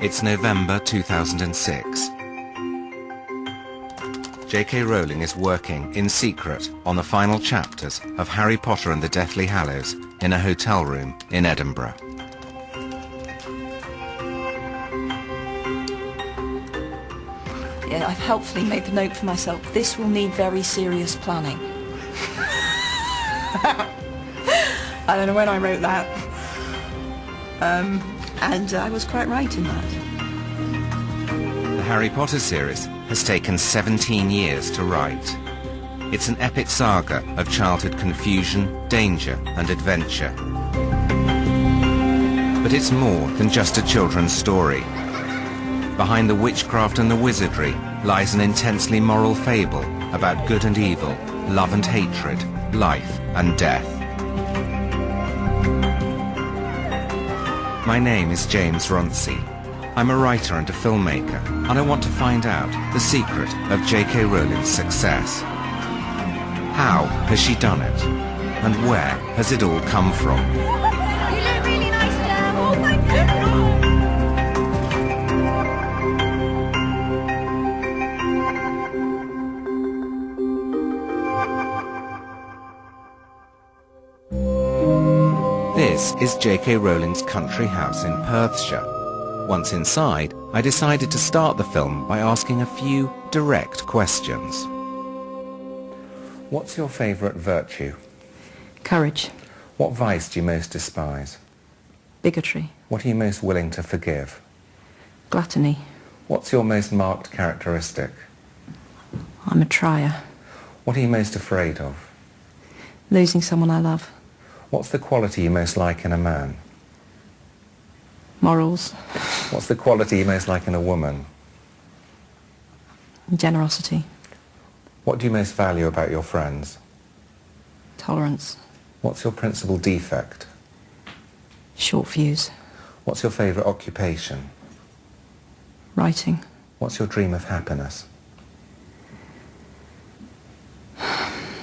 It's November 2006. JK Rowling is working in secret on the final chapters of Harry Potter and the Deathly Hallows in a hotel room in Edinburgh. Yeah, I've helpfully made the note for myself. This will need very serious planning. I don't know when I wrote that. And I was quite right in that. The Harry Potter series has taken 17 years to write. It's an epic saga of childhood confusion, danger and adventure. But it's more than just a children's story. Behind the witchcraft and the wizardry lies an intensely moral fable about good and evil, love and hatred, life and death. My name is James Runcie. I'm a writer and a filmmaker, and I want to find out the secret of JK Rowling's success. How has she done it? And where has it all come from? You look really nice, Jem. Oh, thank you. This is JK Rowling's country house in Perthshire. Once inside, I decided to start the film by asking a few direct questions. What's your favourite virtue? Courage. What vice do you most despise? Bigotry. What are you most willing to forgive? Gluttony. What's your most marked characteristic? I'm a trier. What are you most afraid of? Losing someone I love. What's the quality you most like in a man? Morals. What's the quality you most like in a woman? Generosity. What do you most value about your friends? Tolerance. What's your principal defect? Short fuse. What's your favourite occupation? Writing. What's your dream of happiness?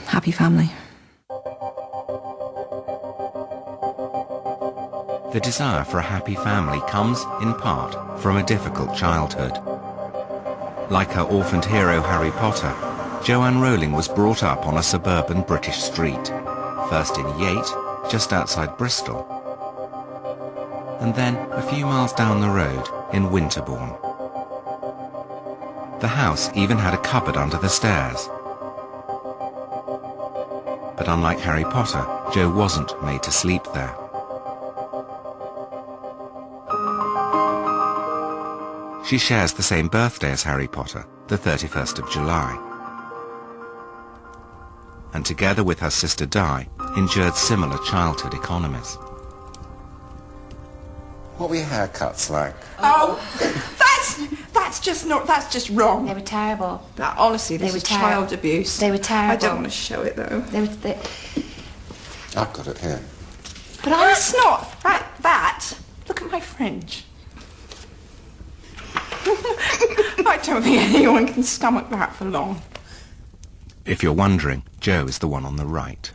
Happy family. The desire for a happy family comes, in part, from a difficult childhood. Like her orphaned hero Harry Potter, Joanne Rowling was brought up on a suburban British street, first in Yate, just outside Bristol, and then a few miles down the road in Winterbourne. The house even had a cupboard under the stairs. But unlike Harry Potter, Jo wasn't made to sleep there. She shares the same birthday as Harry Potter, the 31st of July. And together with her sister Di, endured similar childhood economies. What were your haircuts like? Oh, that's just wrong. They were terrible. That, honestly, this is child abuse. They were terrible. I don't want to show it though. I've got it here. But that's not that. Look at my fringe. I don't think anyone can stomach that for long. If you're wondering, Jo is the one on the right.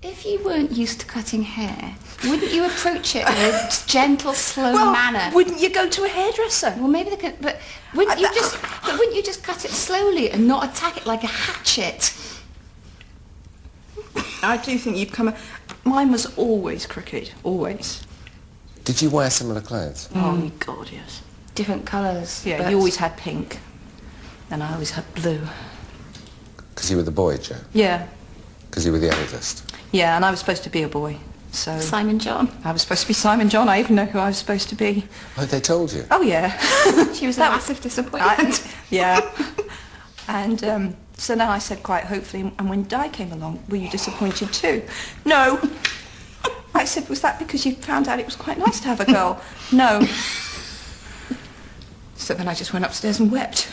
If you weren't used to cutting hair, wouldn't you approach it in a gentle, slow manner? Wouldn't you go to a hairdresser? Well, maybe they could, but wouldn't you just cut it slowly and not attack it like a hatchet? I do think you've come... Mine was always crooked, always. Did you wear similar clothes? Oh, God, yes. Different colours. Yeah, but... you always had pink, and I always had blue. Because you were the boy, Jo? Yeah. Because you were the eldest? Yeah, and I was supposed to be a boy, so... Simon John. I was supposed to be Simon John. I even know who I was supposed to be. Oh, they told you? Oh, yeah. She was a massive disappointment. Yeah. And so then I said quite hopefully, and when Di came along, were you disappointed too? No. I said, was that because you found out it was quite nice to have a girl? No. So then I just went upstairs and wept.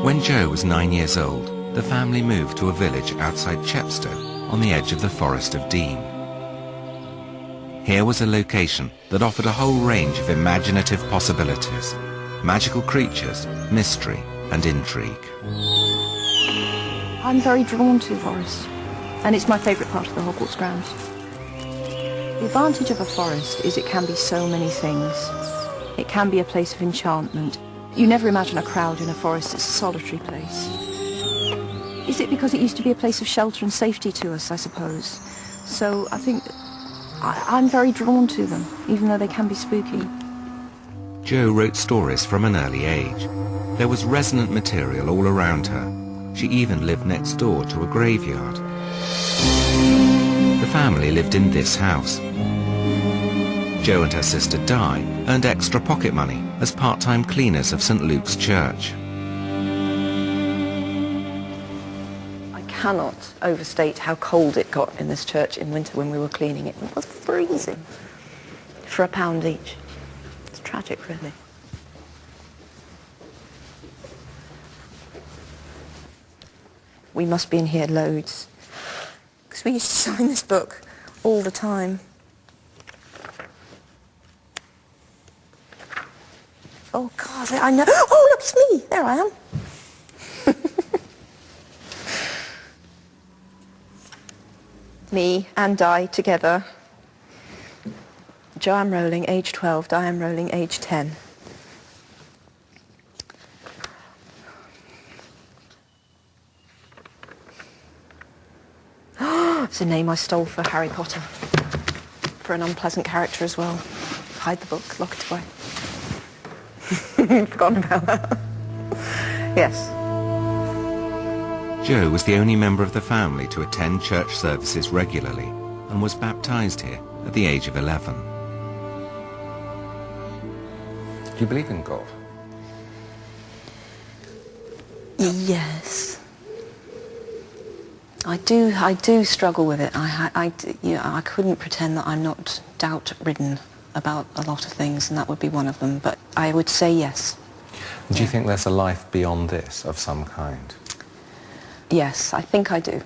When Jo was 9 years old, the family moved to a village outside Chepstow on the edge of the Forest of Dean. Here was a location that offered a whole range of imaginative possibilities, magical creatures, mystery and intrigue. I'm very drawn to forests. and it's my favourite part of the Hogwarts grounds. The advantage of a forest is it can be so many things. It can be a place of enchantment. You never imagine a crowd in a forest, it's a solitary place. Is it because it used to be a place of shelter and safety to us, I suppose? So I think I'm very drawn to them, even though they can be spooky. Jo wrote stories from an early age. There was resonant material all around her. She even lived next door to a graveyard. The family lived in this house. Jo and her sister Di earned extra pocket money as part-time cleaners of St. Luke's Church. I cannot overstate how cold it got in this church in winter when we were cleaning it. It was freezing for £1 each. It's tragic, really. We must be in here loads, because we used to sign this book all the time. Oh God, I know. Oh look, it's me. There I am. Me and Di together. Joanne Rowling, age 12, Diane Rowling, age 10. It's a name I stole for Harry Potter. For an unpleasant character as well. Hide the book, lock it away. Forgotten about that. Yes. Jo was the only member of the family to attend church services regularly and was baptized here at the age of 11. Do you believe in God? Yes. I do struggle with it. I couldn't pretend that I'm not doubt-ridden about a lot of things, and that would be one of them, but I would say yes. Do you think there's a life beyond this of some kind? Yes, I think I do.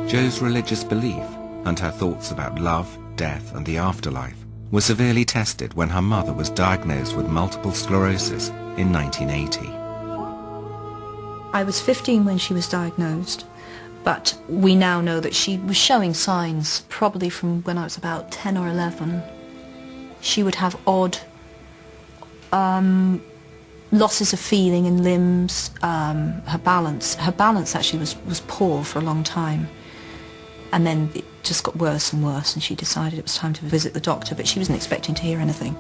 Jo's religious belief and her thoughts about love, death and the afterlife were severely tested when her mother was diagnosed with multiple sclerosis in 1980. I was 15 when she was diagnosed, but we now know that she was showing signs probably from when I was about 10 or 11. She would have odd losses of feeling in limbs, her balance actually was poor for a long time, and then it just got worse and worse, and she decided it was time to visit the doctor, but she wasn't expecting to hear anything.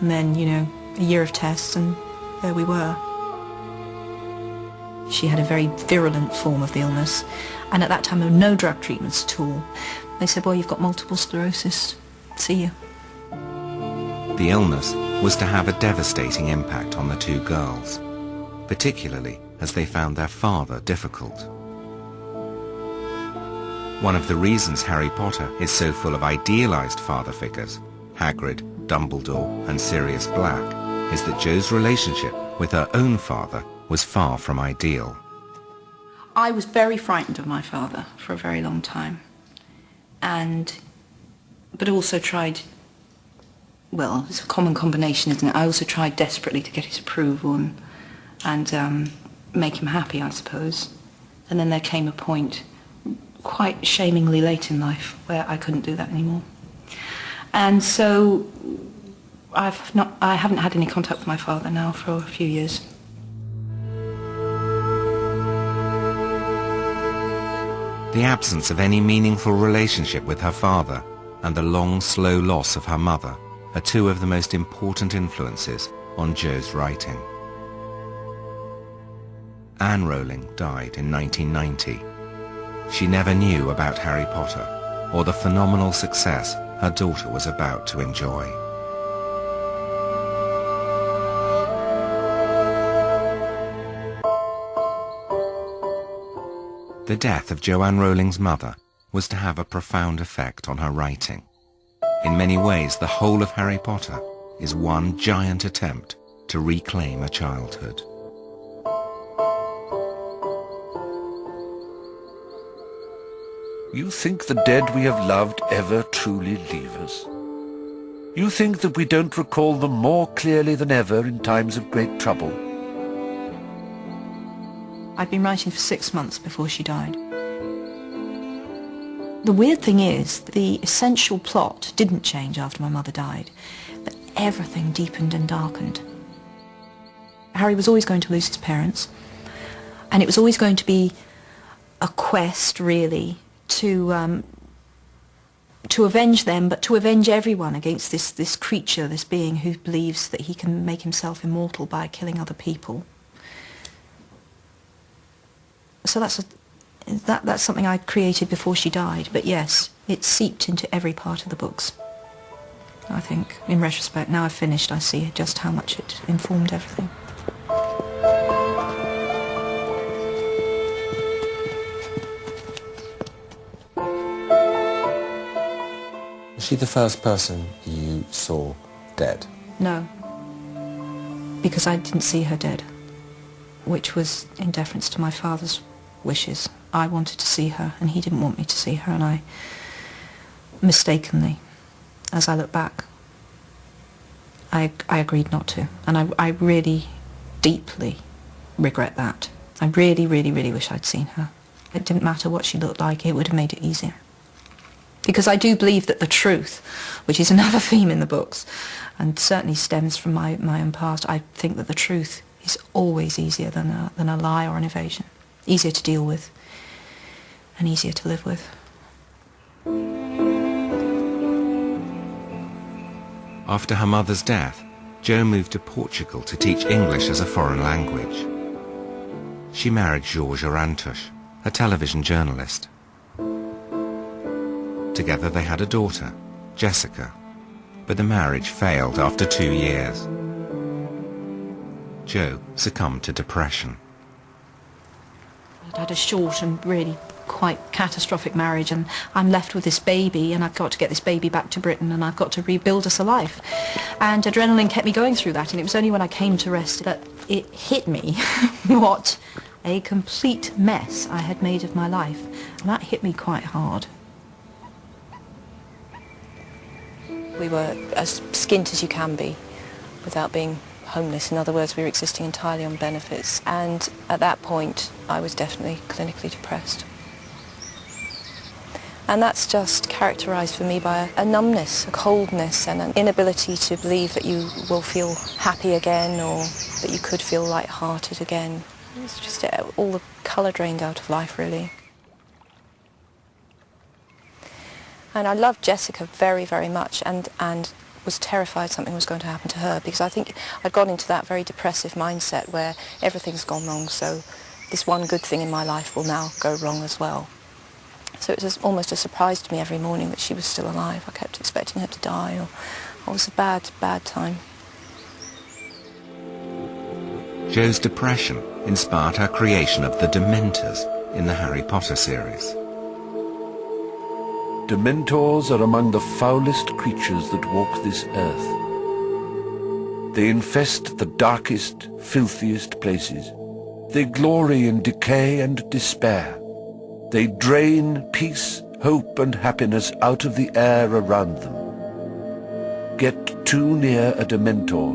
And then, you know, a year of tests, and there we were. She had a very virulent form of the illness, and at that time there were no drug treatments at all. They said, well, you've got multiple sclerosis, see you. The illness was to have a devastating impact on the two girls, particularly as they found their father difficult. One of the reasons Harry Potter is so full of idealized father figures, Hagrid, Dumbledore and Sirius Black, is that Jo's relationship with her own father was far from ideal. I was very frightened of my father for a very long time, but also tried, well, it's a common combination, isn't it? I also tried desperately to get his approval and make him happy, I suppose. And then there came a point, quite shamingly late in life, where I couldn't do that anymore. And so I haven't had any contact with my father now for a few years. The absence of any meaningful relationship with her father and the long, slow loss of her mother are two of the most important influences on Jo's writing. Anne Rowling died in 1990. She never knew about Harry Potter or the phenomenal success her daughter was about to enjoy. The death of Joanne Rowling's mother was to have a profound effect on her writing. In many ways, the whole of Harry Potter is one giant attempt to reclaim a childhood. You think the dead we have loved ever truly leave us? You think that we don't recall them more clearly than ever in times of great trouble? I'd been writing for 6 months before she died. The weird thing is, the essential plot didn't change after my mother died, but everything deepened and darkened. Harry was always going to lose his parents, and it was always going to be a quest, really, to avenge them, but to avenge everyone against this creature, this being who believes that he can make himself immortal by killing other people. So that's something I created before she died, but yes, it seeped into every part of the books. I think, in retrospect, now I've finished, I see just how much it informed everything. Was she the first person you saw dead? No, because I didn't see her dead, which was in deference to my father's wishes. I wanted to see her, and he didn't want me to see her, and I mistakenly, as I look back, I agreed not to, and I really deeply regret that. I really, really, really wish I'd seen her. It didn't matter what she looked like, it would have made it easier. Because I do believe that the truth, which is another theme in the books, and certainly stems from my own past, I think that the truth is always easier than a lie or an evasion. Easier to deal with, and easier to live with. After her mother's death, Jo moved to Portugal to teach English as a foreign language. She married James Runcie, a television journalist. Together they had a daughter, Jessica, but the marriage failed after 2 years. Jo succumbed to depression. I'd had a short and really quite catastrophic marriage, and I'm left with this baby, and I've got to get this baby back to Britain, and I've got to rebuild us a life. And adrenaline kept me going through that, and it was only when I came to rest that it hit me what a complete mess I had made of my life. And that hit me quite hard. We were as skint as you can be without being homeless. In other words, we were existing entirely on benefits, and at that point I was definitely clinically depressed. And that's just characterised for me by a numbness, a coldness, and an inability to believe that you will feel happy again, or that you could feel light-hearted again. It's just all the colour drained out of life, really. And I loved Jessica very, very much, and was terrified something was going to happen to her, because I think I'd gone into that very depressive mindset where everything's gone wrong, so this one good thing in my life will now go wrong as well. So it was almost a surprise to me every morning that she was still alive. I kept expecting her to die, or it was a bad, bad time. Jo's depression inspired her creation of the Dementors in the Harry Potter series. Dementors are among the foulest creatures that walk this earth. They infest the darkest, filthiest places. They glory in decay and despair. They drain peace, hope and happiness out of the air around them. Get too near a Dementor,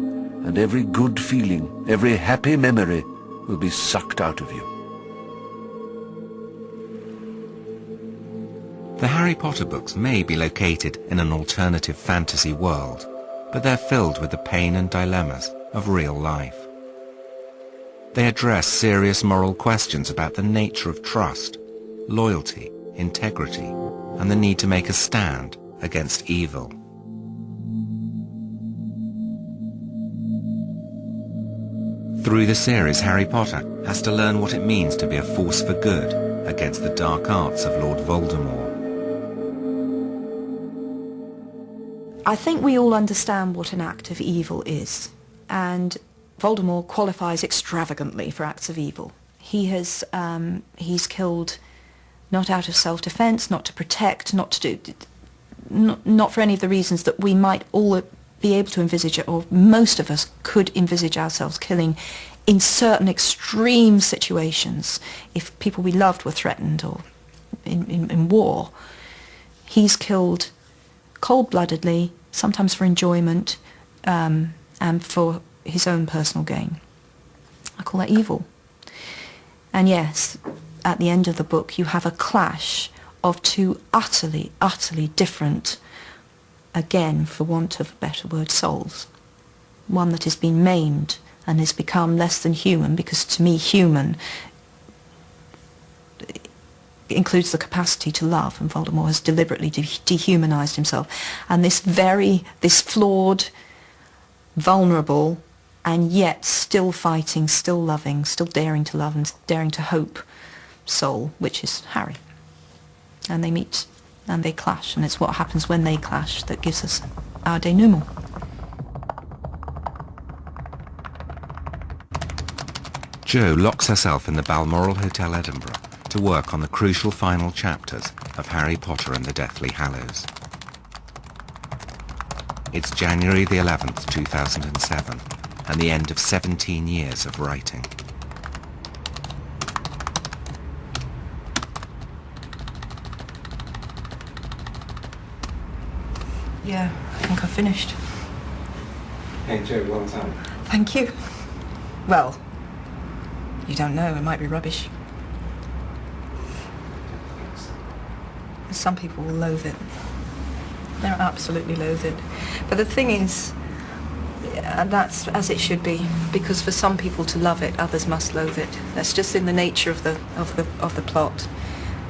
and every good feeling, every happy memory will be sucked out of you. The Harry Potter books may be located in an alternative fantasy world, but they're filled with the pain and dilemmas of real life. They address serious moral questions about the nature of trust, loyalty, integrity, and the need to make a stand against evil. Through the series, Harry Potter has to learn what it means to be a force for good against the dark arts of Lord Voldemort. I think we all understand what an act of evil is, and Voldemort qualifies extravagantly for acts of evil. He's killed not out of self-defense, not to protect, not for any of the reasons that we might all be able to envisage, or most of us could envisage ourselves killing in certain extreme situations if people we loved were threatened or in war. He's killed cold-bloodedly, sometimes for enjoyment, and for his own personal gain. I call that evil. And yes, at the end of the book you have a clash of two utterly, utterly different, again, for want of a better word, souls. One that has been maimed and has become less than human, because to me human includes the capacity to love, and Voldemort has deliberately dehumanized himself. And this flawed, vulnerable, and yet still fighting, still loving, still daring to love and daring to hope soul, which is Harry. And they meet and they clash, and it's what happens when they clash that gives us our denouement. Jo locks herself in the Balmoral Hotel, Edinburgh, to work on the crucial final chapters of Harry Potter and the Deathly Hallows. It's January the 11th, 2007, and the end of 17 years of writing. Yeah, I think I've finished. Hey Jo, well done. Thank you. Well, you don't know, it might be rubbish. Some people will loathe it. They'll absolutely loathe it. But the thing is, that's as it should be, because for some people to love it, others must loathe it. That's just in the nature of the plot.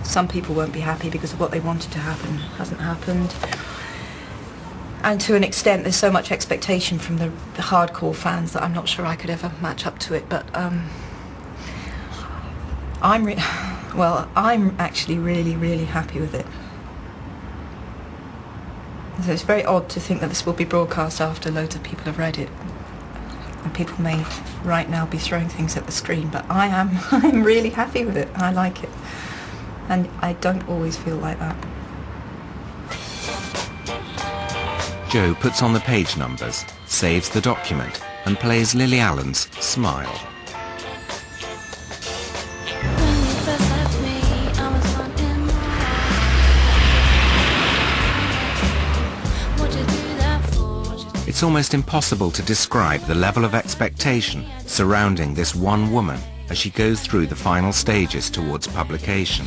Some people won't be happy because of what they wanted to happen hasn't happened. And to an extent, there's so much expectation from the hardcore fans that I'm not sure I could ever match up to it. But I'm actually really, really happy with it. So it's very odd to think that this will be broadcast after loads of people have read it. And people may right now be throwing things at the screen, but I'm really happy with it. I like it. And I don't always feel like that. Jo puts on the page numbers, saves the document, and plays Lily Allen's Smile. It's almost impossible to describe the level of expectation surrounding this one woman as she goes through the final stages towards publication.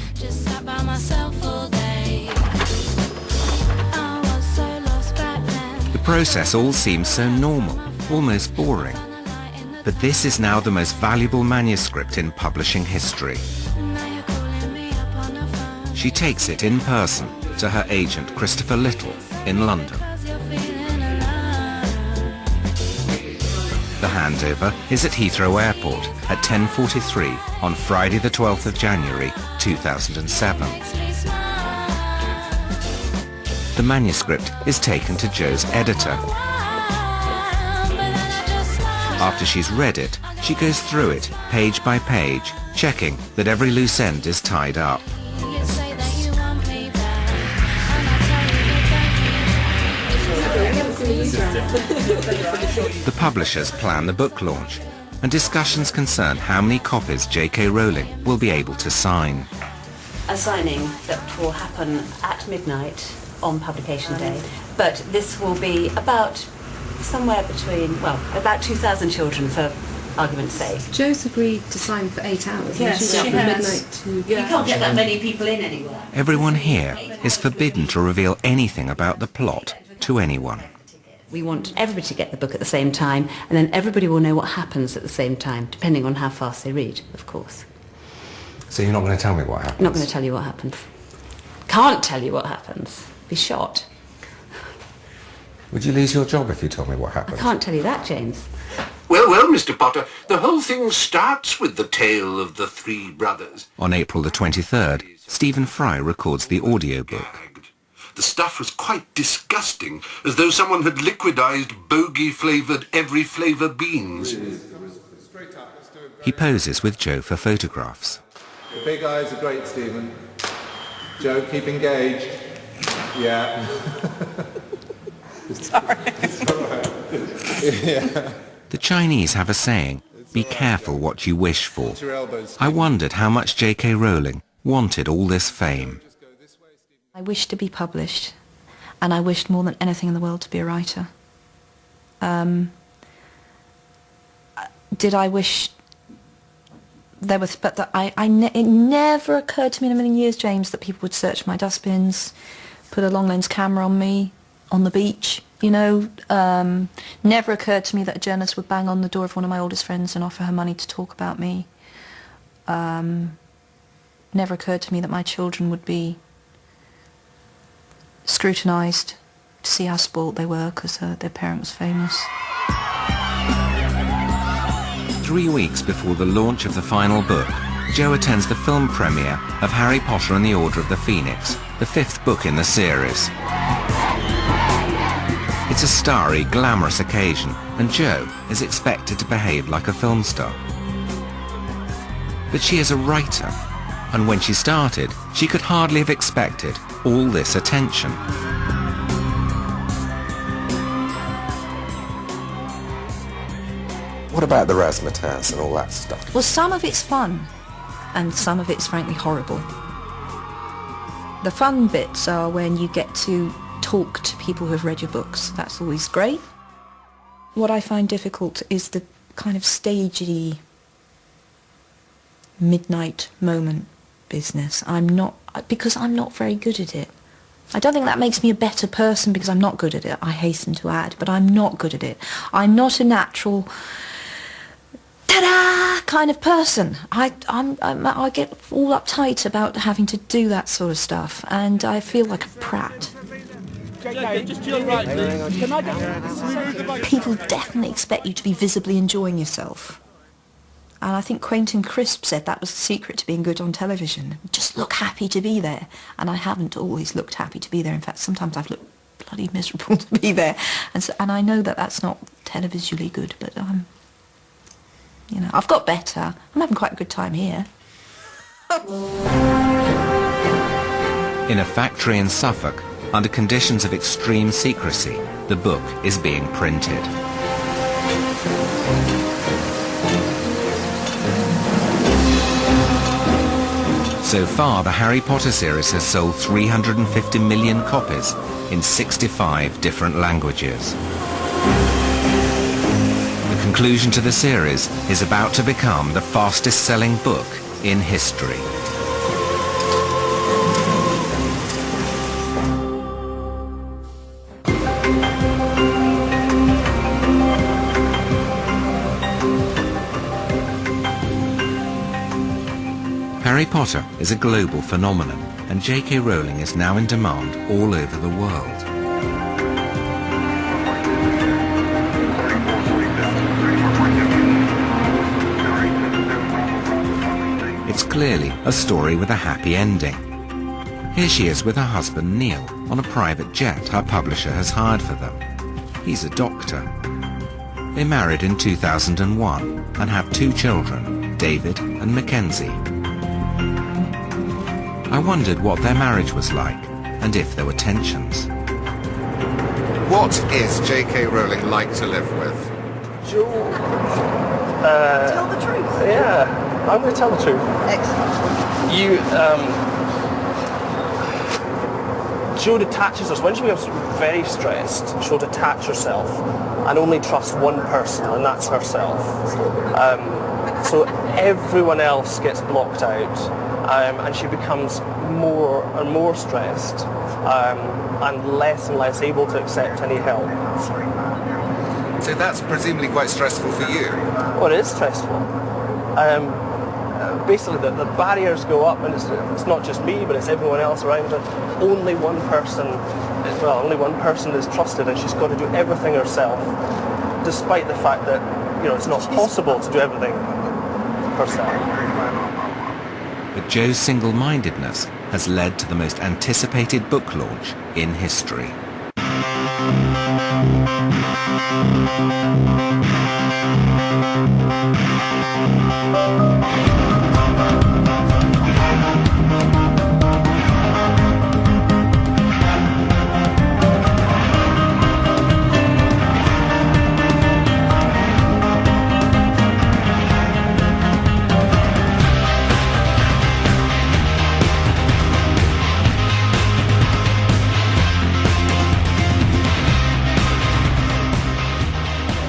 The process all seems so normal, almost boring. But this is now the most valuable manuscript in publishing history. She takes it in person to her agent Christopher Little in London. The handover is at Heathrow Airport at 10:43 on Friday the 12th of January 2007. The manuscript is taken to Jo's editor. After she's read it, she goes through it page by page, checking that every loose end is tied up. The publishers plan the book launch, and discussions concern how many copies JK Rowling will be able to sign. A signing that will happen at midnight on publication day, but this will be about somewhere between, well, about 2,000 children for argument's sake. Jo's agreed to sign for 8 hours. Yes, she has. midnight to... You can't get that many people in anywhere. Everyone here is forbidden to reveal anything about the plot to anyone. We want everybody to get the book at the same time, and then everybody will know what happens at the same time, depending on how fast they read, of course. So you're not going to tell me what happens? Not going to tell you what happens. Can't tell you what happens. Be shot. Would you lose your job if you told me what happens? I can't tell you that, James. Well, well, Mr. Potter, the whole thing starts with the tale of the three brothers. On April the 23rd, Stephen Fry records the audiobook. The stuff was quite disgusting, as though someone had liquidized bogey-flavoured every flavour beans. He poses with Jo for photographs. The big eyes are great, Stephen. Jo, keep engaged. Yeah. Sorry. It's all right. Yeah. The Chinese have a saying, be careful what you wish for. I wondered how much JK Rowling wanted all this fame. I wished to be published, and I wished more than anything in the world to be a writer. Did I wish there was, but it never occurred to me in a million years, James, that people would search my dustbins, put a long lens camera on me on the beach. You know, never occurred to me that a journalist would bang on the door of one of my oldest friends and offer her money to talk about me. Never occurred to me that my children would be scrutinised to see how spoilt they were because their parent was famous. 3 weeks before the launch of the final book, Jo attends the film premiere of Harry Potter and the Order of the Phoenix, the 5th book in the series. It's a starry, glamorous occasion, and Jo is expected to behave like a film star. But she is a writer, and when she started, she could hardly have expected all this attention. What about the razzmatazz and all that stuff? Well, some of it's fun, and some of it's frankly horrible. The fun bits are when you get to talk to people who have read your books. That's always great. What I find difficult is the kind of stagey midnight moment business. Because I'm not very good at it. I don't think that makes me a better person because I'm not good at it, I hasten to add, but I'm not good at it. I'm not a natural ta-da kind of person. I get all uptight about having to do that sort of stuff, and I feel like a prat. JK, just to your right, please. Can I just... People definitely expect you to be visibly enjoying yourself. And I think Quentin Crisp said that was the secret to being good on television. Just look happy to be there. And I haven't always looked happy to be there. In fact, sometimes I've looked bloody miserable to be there. And I know that that's not televisually good, but you know, I've got better. I'm having quite a good time here. In a factory in Suffolk, under conditions of extreme secrecy, the book is being printed. So far, the Harry Potter series has sold 350 million copies in 65 different languages. The conclusion to the series is about to become the fastest-selling book in history. Harry Potter is a global phenomenon, and JK Rowling is now in demand all over the world. It's clearly a story with a happy ending. Here she is with her husband Neil on a private jet her publisher has hired for them. He's a doctor. They married in 2001 and have 2 children, David and Mackenzie. I wondered what their marriage was like, and if there were tensions. What is JK Rowling like to live with? Jo... Tell the truth. Yeah, I'm going to tell the truth. Excellent. Jo detaches us. When she becomes very stressed, she'll detach herself and only trust one person, and that's herself. So everyone else gets blocked out. And she becomes more and more stressed and less able to accept any help. So that's presumably quite stressful for you? Well, it is stressful. Basically, the barriers go up, and it's not just me, but it's everyone else around her. Only one person is trusted, and she's got to do everything herself, despite the fact that, you know, it's not possible to do everything herself. But Jo's single-mindedness has led to the most anticipated book launch in history.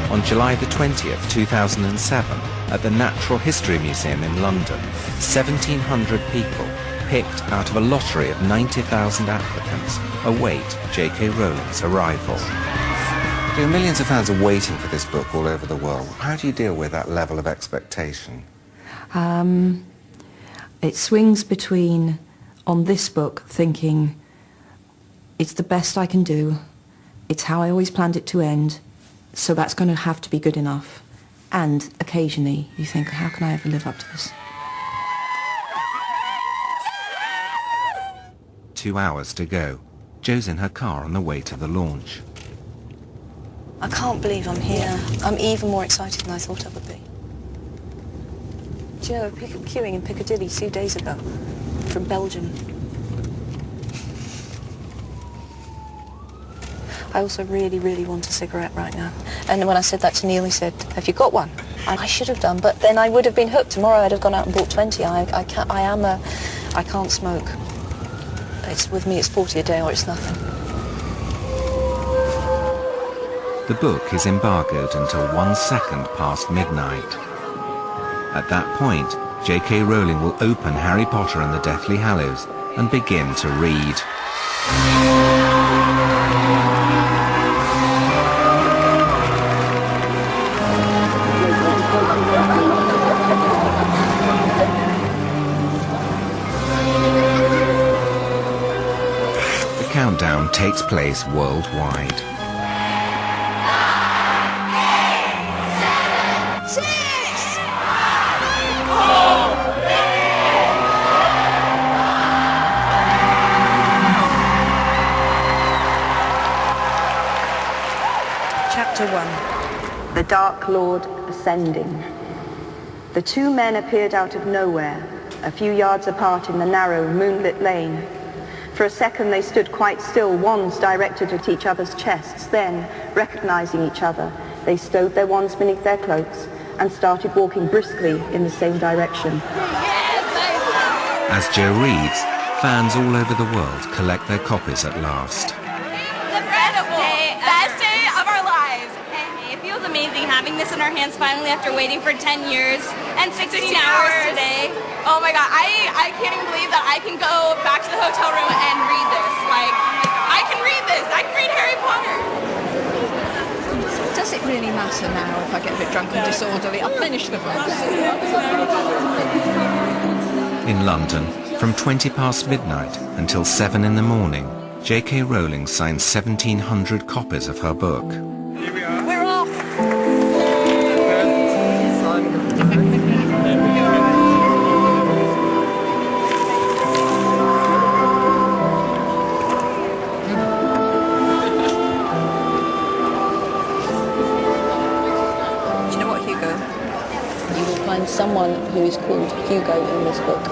On July the 20th, 2007, At the Natural History Museum in London, 1,700 people, picked out of a lottery of 90,000 applicants, await JK Rowling's arrival. Millions of fans are waiting for this book all over the world. How do you deal with that level of expectation? It swings between, on this book, thinking, it's the best I can do, it's how I always planned it to end, so that's going to have to be good enough. And occasionally you think, how can I ever live up to this? 2 hours to go. Jo's in her car on the way to the launch. I can't believe I'm here. I'm even more excited than I thought I would be. Joe, queuing in Piccadilly 2 days ago from Belgium. I also really, really want a cigarette right now. And when I said that to Neil, he said, have you got one? I should have done, but then I would have been hooked. Tomorrow I'd have gone out and bought 20. I can't smoke. With me, it's 40 a day or it's nothing. The book is embargoed until 1 second past midnight. At that point, JK Rowling will open Harry Potter and the Deathly Hallows and begin to read. The countdown takes place worldwide. 6! Chapter 1. The Dark Lord Ascending. The two men appeared out of nowhere, a few yards apart in the narrow, moonlit lane. For a second they stood quite still, wands directed at each other's chests. Then, recognizing each other, they stowed their wands beneath their cloaks and started walking briskly in the same direction. As Jo reads, fans all over the world collect their copies at last. Incredible! Best day of our lives! It feels amazing having this in our hands finally after waiting for 10 years and 16 hours today. Oh my god, I can't even believe that I can go back to the hotel room and read this. Like, I can read this! I can read Harry Potter! Does it really matter now if I get a bit drunk and disorderly? I'll finish the book. In London, from 20 past midnight until 7 in the morning, JK Rowling signed 1,700 copies of her book. We're off! Find someone who is called Hugo in this book.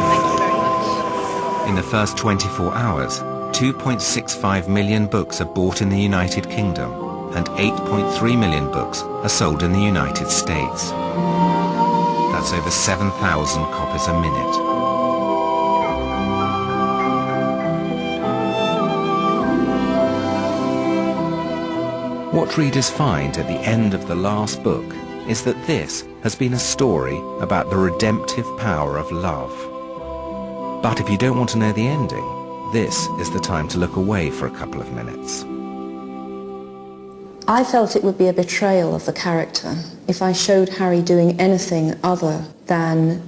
Thank you very much. In the first 24 hours, 2.65 million books are bought in the United Kingdom and 8.3 million books are sold in the United States. That's over 7,000 copies a minute. What readers find at the end of the last book is that this has been a story about the redemptive power of love. But if you don't want to know the ending, this is the time to look away for a couple of minutes. I felt it would be a betrayal of the character if I showed Harry doing anything other than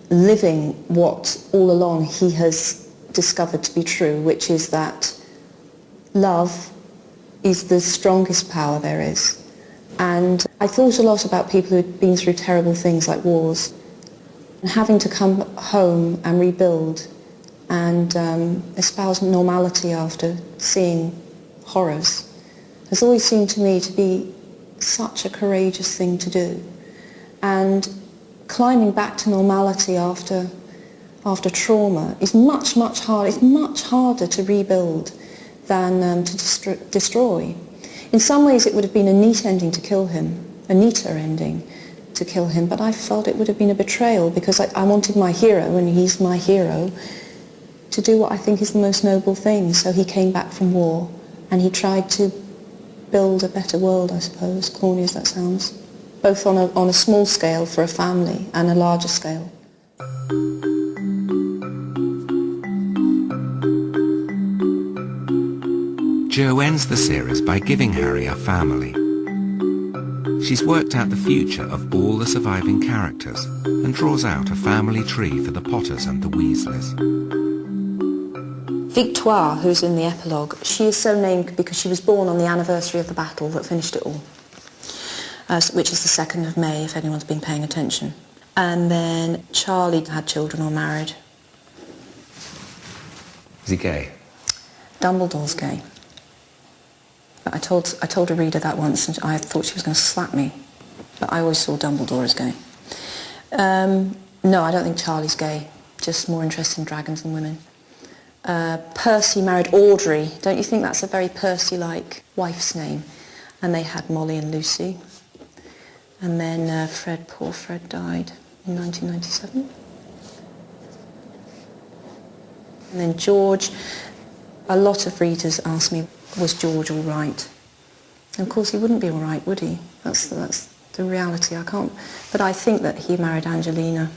living what all along he has discovered to be true, which is that love is the strongest power there is. And I thought a lot about people who had been through terrible things like wars, and having to come home and rebuild and espouse normality after seeing horrors has always seemed to me to be such a courageous thing to do. And climbing back to normality after trauma is much harder. It's much harder to rebuild than to destroy. In some ways it would have been a neat ending to kill him, a neater ending to kill him, but I felt it would have been a betrayal because I wanted my hero, and he's my hero, to do what I think is the most noble thing. So he came back from war and he tried to build a better world, I suppose, corny as that sounds. Both on a small scale for a family and a larger scale. Jo ends the series by giving Harry a family. She's worked out the future of all the surviving characters and draws out a family tree for the Potters and the Weasleys. Victoire, who's in the epilogue, she is so named because she was born on the anniversary of the battle that finished it all, which is the 2nd of May, if anyone's been paying attention. And then Charlie had children or married. Is he gay? Dumbledore's gay. But I told a reader that once, and I thought she was going to slap me. But I always saw Dumbledore as gay. No, I don't think Charlie's gay. Just more interested in dragons than women. Percy married Audrey. Don't you think that's a very Percy-like wife's name? And they had Molly and Lucy. And then poor Fred died in 1997. And then George, a lot of readers asked me, was George all right? And of course he wouldn't be all right, would he? That's the reality. I can't. But I think that he married Angelina,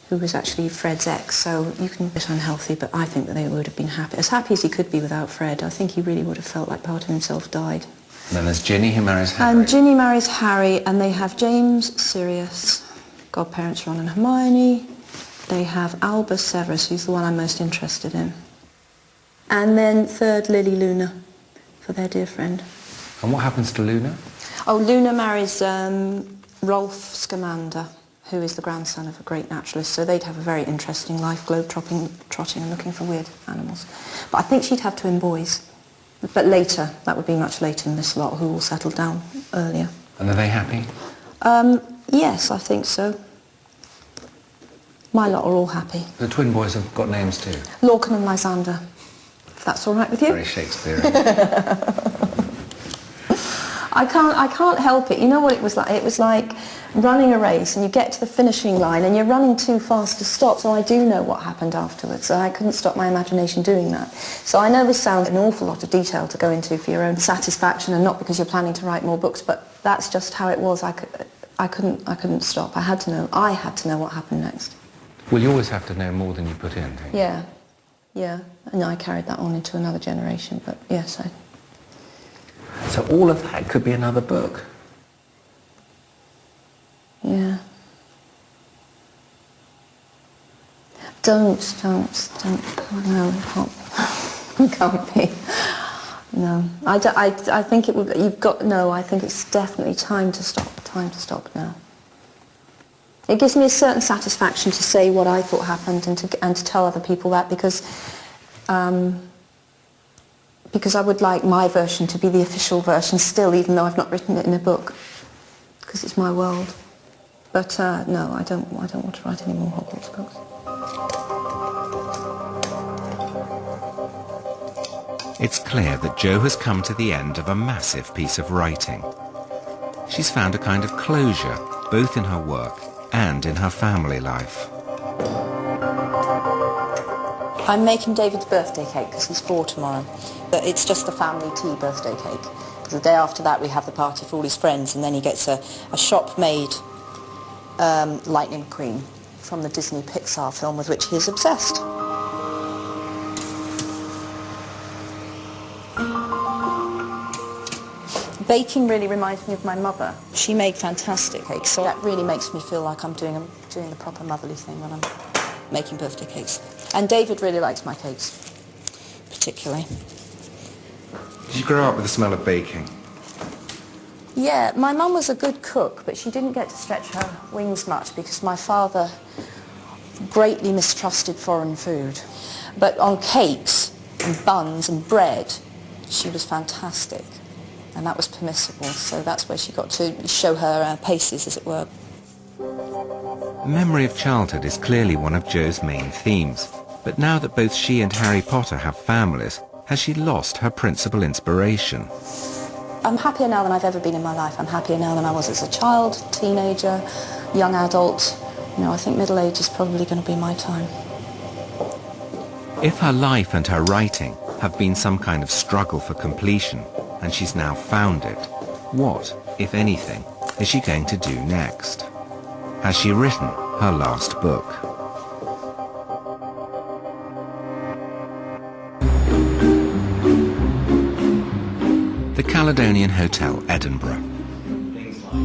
who was actually Fred's ex, so you can be unhealthy, but I think that they would have been happy as he could be without Fred. I think he really would have felt like part of himself died. And then there's Ginny, who marries Harry. And Ginny marries Harry, and they have James, Sirius, godparents Ron and Hermione. They have Albus Severus, who's the one I'm most interested in. And then third, Lily Luna, for their dear friend. And what happens to Luna? Oh, Luna marries Rolf Scamander, who is the grandson of a great naturalist, so they'd have a very interesting life, globe-trotting and looking for weird animals. But I think she'd have twin boys. But later, that would be much later in this lot, who all settled down earlier. And are they happy? Yes, I think so. My lot are all happy. The twin boys have got names too. Lorcan and Lysander, if that's all right with you. Very Shakespearean. I can't help it. You know what it was like? It was like running a race and you get to the finishing line and you're running too fast to stop, so I do know what happened afterwards. So I couldn't stop my imagination doing that. So I know this sounds an awful lot of detail to go into for your own satisfaction and not because you're planning to write more books, but that's just how it was. I couldn't stop. I had to know what happened next. Well, you always have to know more than you put in, don't you? Yeah. And I carried that on into another generation, but yes, So all of that could be another book. Yeah. Don't. Oh, no, it can't be. No. I think it would, I think it's definitely time to stop now. It gives me a certain satisfaction to say what I thought happened and to tell other people that because I would like my version to be the official version still, even though I've not written it in a book, because it's my world. But no, I don't want to write any more Hogwarts books. It's clear that Jo has come to the end of a massive piece of writing. She's found a kind of closure, both in her work and in her family life. I'm making David's birthday cake because he's 4 tomorrow. But it's just the family tea birthday cake. Because the day after that we have the party for all his friends, and then he gets a shop-made Lightning McQueen from the Disney Pixar film with which he is obsessed. Baking really reminds me of my mother. She made fantastic cakes, so that really makes me feel like I'm doing the proper motherly thing when I'm making birthday cakes. And David really likes my cakes, particularly. Did you grow up with the smell of baking? Yeah, my mum was a good cook, but she didn't get to stretch her wings much because my father greatly mistrusted foreign food. But on cakes and buns and bread, she was fantastic. And that was permissible, so that's where she got to show her paces, as it were. Memory of childhood is clearly one of Jo's main themes, but now that both she and Harry Potter have families, has she lost her principal inspiration? I'm happier now than I've ever been in my life. I'm happier now than I was as a child, teenager, young adult. You know, I think middle age is probably going to be my time. If her life and her writing have been some kind of struggle for completion, and she's now found it. What, if anything, is she going to do next? Has she written her last book? The Caledonian Hotel, Edinburgh.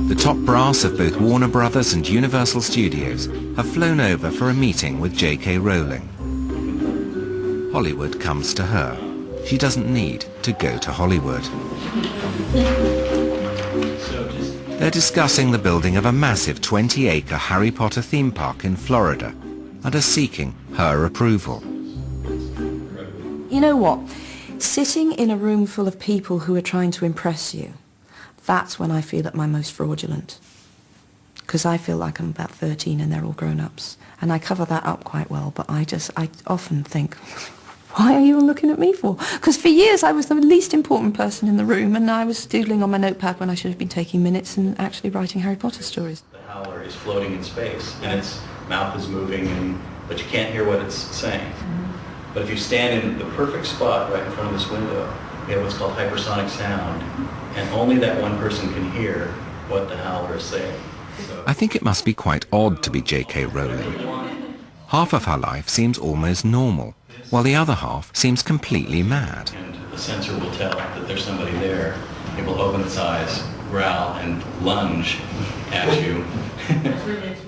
The top brass of both Warner Brothers and Universal Studios have flown over for a meeting with JK Rowling. Hollywood comes to her. She doesn't need to go to Hollywood. They're discussing the building of a massive 20-acre Harry Potter theme park in Florida and are seeking her approval. You know what? Sitting in a room full of people who are trying to impress you, that's when I feel at my most fraudulent. Because I feel like I'm about 13 and they're all grown-ups. And I cover that up quite well, but I often think, why are you all looking at me for? Because for years I was the least important person in the room, and I was doodling on my notepad when I should have been taking minutes and actually writing Harry Potter stories. The howler is floating in space, and its mouth is moving, but you can't hear what it's saying. But if you stand in the perfect spot right in front of this window, you have what's called hypersonic sound, and only that one person can hear what the howler is saying. I think it must be quite odd to be JK Rowling. Half of her life seems almost normal, while the other half seems completely mad. And the sensor will tell that there's somebody there. It will open its eyes, growl, and lunge at you.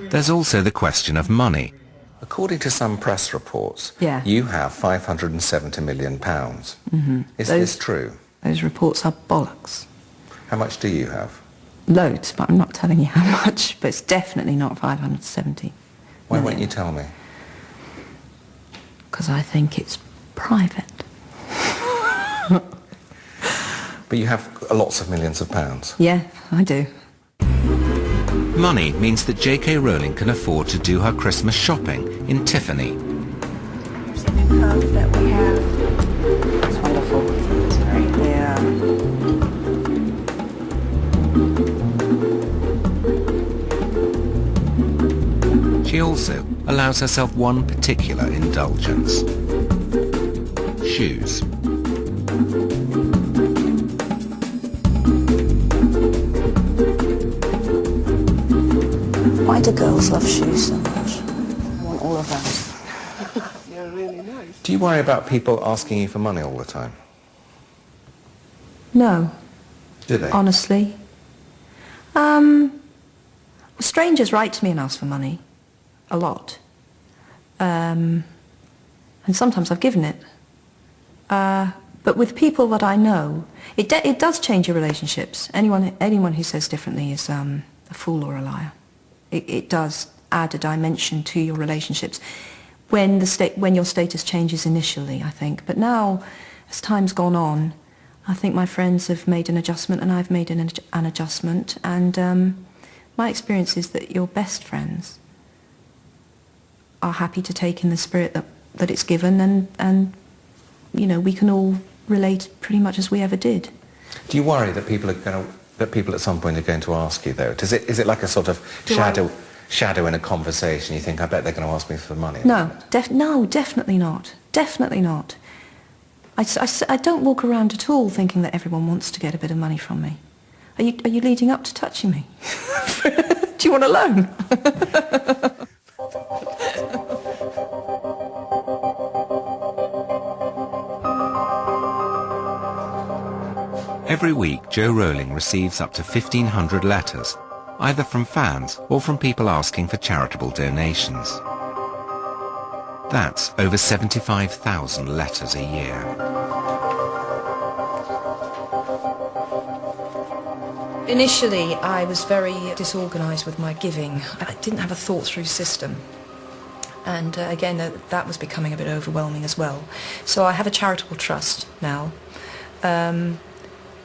There's also the question of money. According to some press reports, you have £570 million. Is this true? Those reports are bollocks. How much do you have? Loads, but I'm not telling you how much. But it's definitely not 570. Why won't you tell me? Because I think it's private. But you have lots of millions of pounds. Yeah, I do. Money means that JK Rowling can afford to do her Christmas shopping in Tiffany. Here's the new puff that we have. It's wonderful. It's very, She also allows herself one particular indulgence. Shoes. Why do girls love shoes so much? I want all of that. You're really nice. Do you worry about people asking you for money all the time? No. Do they? Honestly. Strangers write to me and ask for money. A lot. And sometimes I've given it. But with people that I know, it does change your relationships. Anyone who says differently is a fool or a liar. It does add a dimension to your relationships when your status changes initially, I think. But now, as time's gone on, I think my friends have made an adjustment and I've made an adjustment. And my experience is that your best friends are happy to take in the spirit that it's given, and you know, we can all relate pretty much as we ever did. Do you worry that people at some point are going to ask you, though? Is it like a sort of shadow in a conversation? You think, I bet they're going to ask me for money? No, definitely not. Definitely not. I don't walk around at all thinking that everyone wants to get a bit of money from me. Are you leading up to touching me? Do you want a loan? Every week, Jo Rowling receives up to 1,500 letters, either from fans or from people asking for charitable donations. That's over 75,000 letters a year. Initially, I was very disorganised with my giving. I didn't have a thought-through system. And again, that was becoming a bit overwhelming as well. So I have a charitable trust now.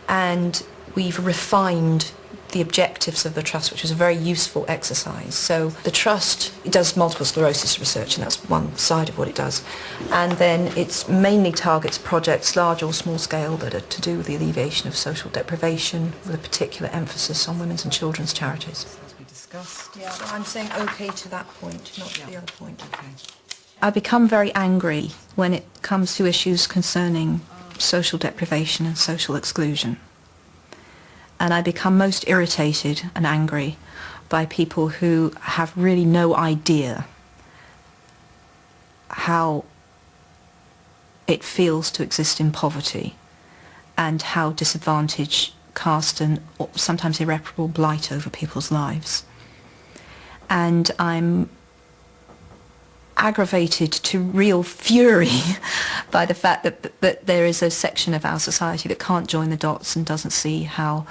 And we've refined the objectives of the trust, which was a very useful exercise. So the trust, it does multiple sclerosis research, and that's one side of what it does. And then it mainly targets projects, large or small scale, that are to do with the alleviation of social deprivation, with a particular emphasis on women's and children's charities. As we discussed. Yeah, but I'm saying okay to that point, not to the other point. Okay. I become very angry when it comes to issues concerning social deprivation and social exclusion. And I become most irritated and angry by people who have really no idea how it feels to exist in poverty and how disadvantage cast an sometimes irreparable blight over people's lives. And I'm aggravated to real fury by the fact that there is a section of our society that can't join the dots and doesn't see how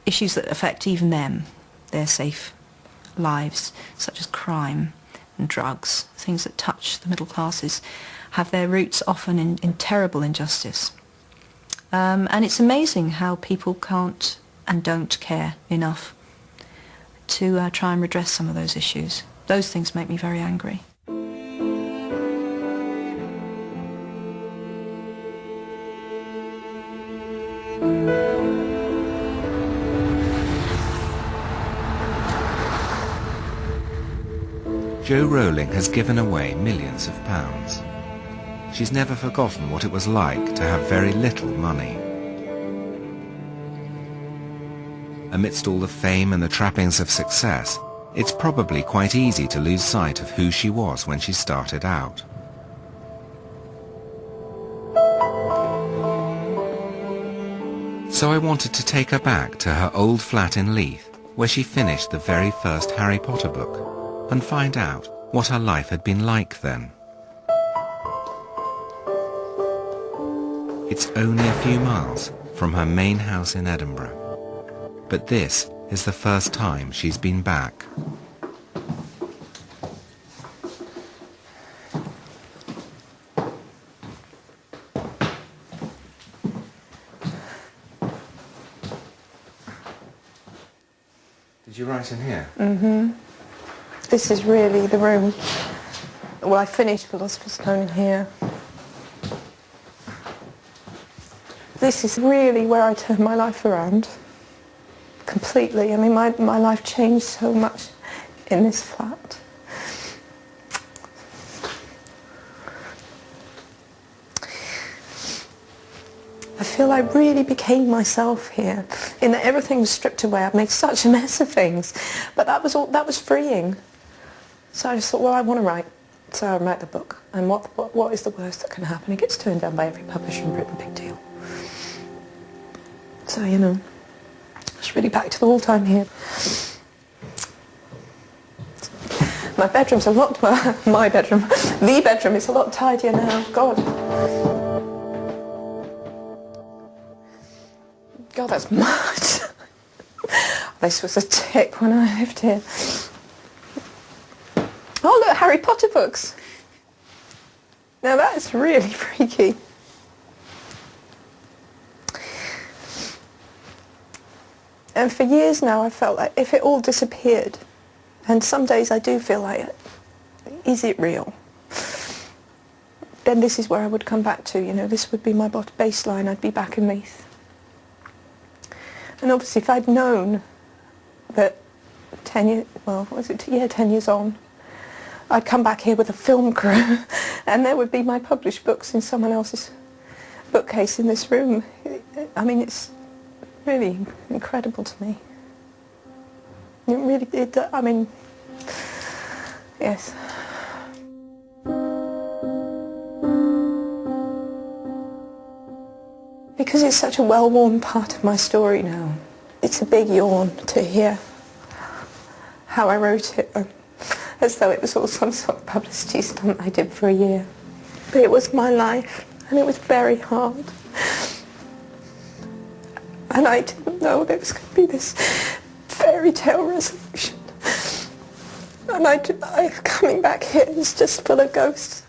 issues that affect even them, their safe lives, such as crime and drugs, things that touch the middle classes, have their roots often in terrible injustice. And it's amazing how people can't and don't care enough to try and redress some of those issues. Those things make me very angry. Jo Rowling has given away millions of pounds. She's never forgotten what it was like to have very little money. Amidst all the fame and the trappings of success, it's probably quite easy to lose sight of who she was when she started out. So I wanted to take her back to her old flat in Leith, where she finished the very first Harry Potter book, and find out what her life had been like then. It's only a few miles from her main house in Edinburgh, but this is the first time she's been back. Did you write in here? Mm-hmm. This is really the room. Well, I finished Philosopher's Stone in here. This is really where I turned my life around. Completely. I mean, my life changed so much in this flat. I feel I really became myself here, in that everything was stripped away. I'd made such a mess of things, but that was freeing. So I just thought, well, I want to write, so I write the book. And what is the worst that can happen? It gets turned down by every publisher in Britain, big deal. So, you know, it's really back to the old time here. My bedroom's a lot, my bedroom, the bedroom is a lot tidier now, God. God, that's much. This was a tip when I lived here. Oh, look, Harry Potter books. Now that's really freaky. And for years now I felt like if it all disappeared, and some days I do feel like, is it real? Then this is where I would come back to, you know, this would be my baseline, I'd be back in Leith. And obviously if I'd known that 10 years, well, was it, yeah, 10 years on, I'd come back here with a film crew and there would be my published books in someone else's bookcase in this room. I mean, it's really incredible to me. It really, I mean, yes. Because it's such a well-worn part of my story now, it's a big yawn to hear how I wrote it, as though it was all some sort of publicity stunt I did for a year. But it was my life, and it was very hard. And I didn't know there was going to be this fairy tale resolution. And I coming back here is just full of ghosts.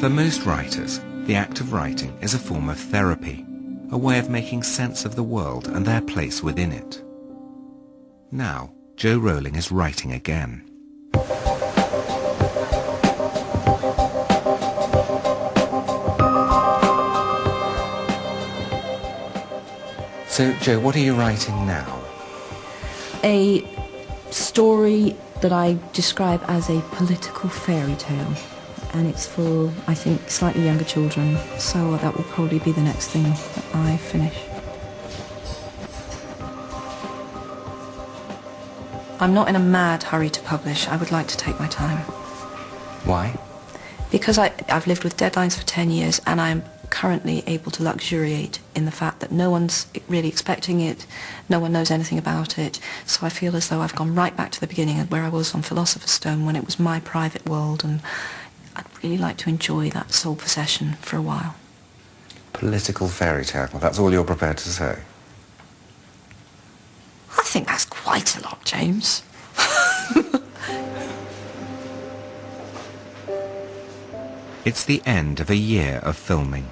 For most writers, the act of writing is a form of therapy, a way of making sense of the world and their place within it. Now, Jo Rowling is writing again. So, Jo, what are you writing now? A story that I describe as a political fairy tale, and it's for, I think, slightly younger children, so that will probably be the next thing that I finish. I'm not in a mad hurry to publish. I would like to take my time. Why? Because I've lived with deadlines for 10 years, and I'm currently able to luxuriate in the fact that no one's really expecting it, no one knows anything about it, so I feel as though I've gone right back to the beginning where I was on Philosopher's Stone when it was my private world, and I'd really like to enjoy that sole possession for a while. Political fairy tale, well, that's all you're prepared to say? I think that's quite a lot, James. It's the end of a year of filming.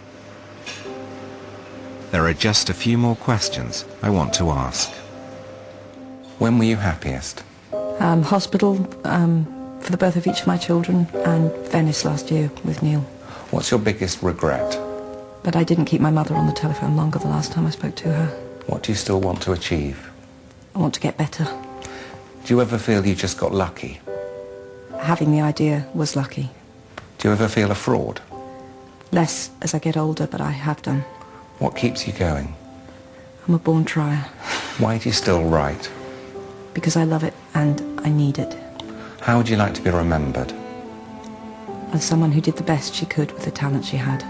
There are just a few more questions I want to ask. When were you happiest? Hospital for the birth of each of my children, and Venice last year with Neil. What's your biggest regret? But I didn't keep my mother on the telephone longer the last time I spoke to her. What do you still want to achieve? I want to get better. Do you ever feel you just got lucky? Having the idea was lucky. Do you ever feel a fraud? Less as I get older, but I have done. What keeps you going? I'm a born trier. Why do you still write? Because I love it and I need it. How would you like to be remembered? As someone who did the best she could with the talent she had.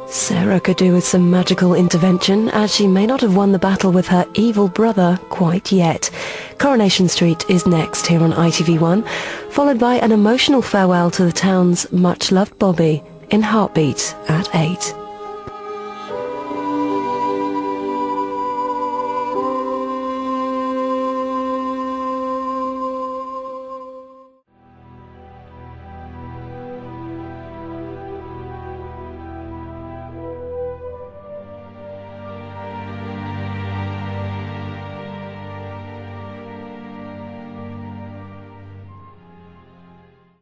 Sarah could do with some magical intervention, as she may not have won the battle with her evil brother quite yet. Coronation Street is next here on ITV1, followed by an emotional farewell to the town's much-loved Bobby in Heartbeat at 8.